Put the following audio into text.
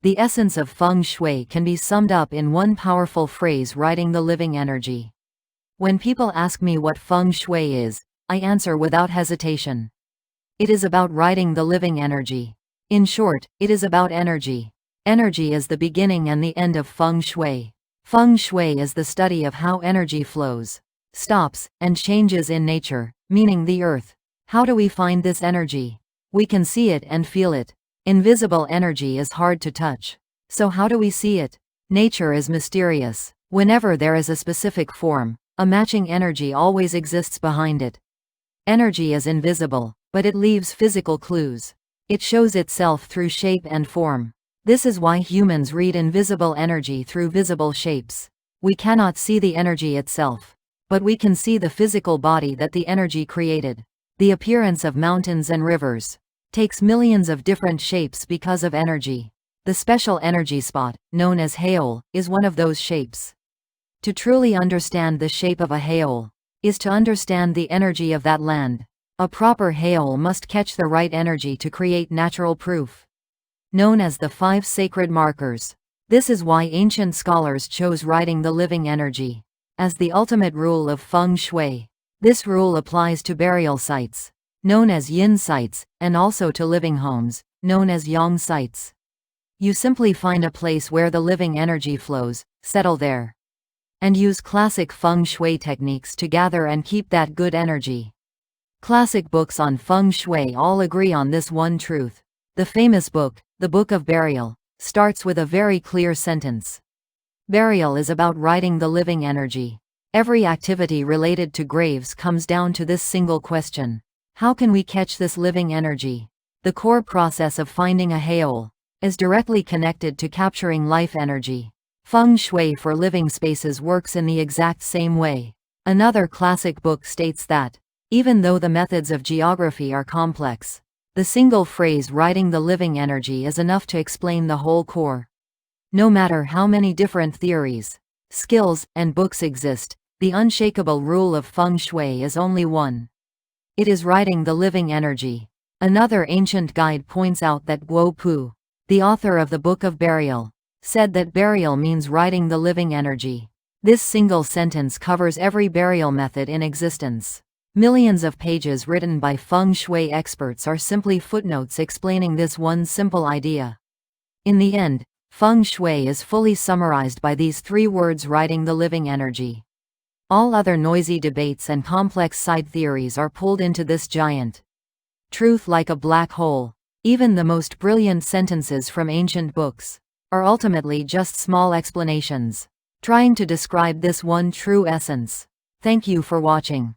The essence of Feng Shui can be summed up in one powerful phrase: writing the living energy. When people ask me what Feng Shui is, I answer without hesitation. It is about writing the living energy. In short, it is about energy. Energy is the beginning and the end of Feng Shui. Feng Shui is the study of how energy flows, stops, and changes in nature, meaning the earth. How do we find this energy? We can see it and feel it. Invisible energy is hard to touch. So how do we see it? Nature is mysterious. Whenever there is a specific form, a matching energy always exists behind it. Energy is invisible, but it leaves physical clues. It shows itself through shape and form. This is why humans read invisible energy through visible shapes. We cannot see the energy itself, but we can see the physical body that the energy created. The appearance of mountains and rivers takes millions of different shapes because of energy. The special energy spot, known as Heol, is one of those shapes. To truly understand the shape of a Heol is to understand the energy of that land. A proper Heol must catch the right energy to create natural proof, known as the 5 sacred markers. This is why ancient scholars chose writing the living energy as the ultimate rule of Feng Shui. This rule applies to burial sites, known as yin sites, and also to living homes, known as yang sites. You simply find a place where the living energy flows, settle there, and use classic Feng Shui techniques to gather and keep that good energy. Classic books on Feng Shui all agree on this one truth. The famous book, The Book of Burial, starts with a very clear sentence. Burial is about writing the living energy. Every activity related to graves comes down to this single question. How can we catch this living energy? The core process of finding a Heol is directly connected to capturing life energy. Feng Shui for living spaces works in the exact same way. Another classic book states that, even though the methods of geography are complex, the single phrase writing the living energy is enough to explain the whole core. No matter how many different theories, skills, and books exist, the unshakable rule of Feng Shui is only one. It is writing the living energy. Another ancient guide points out that Guo Pu, the author of the Book of Burial, said that burial means writing the living energy. This single sentence covers every burial method in existence. Millions of pages written by Feng Shui experts are simply footnotes explaining this one simple idea. In the end, Feng Shui is fully summarized by these 3 words: writing the living energy. All other noisy debates and complex side theories are pulled into this giant truth like a black hole. Even the most brilliant sentences from ancient books are ultimately just small explanations, trying to describe this one true essence. Thank you for watching.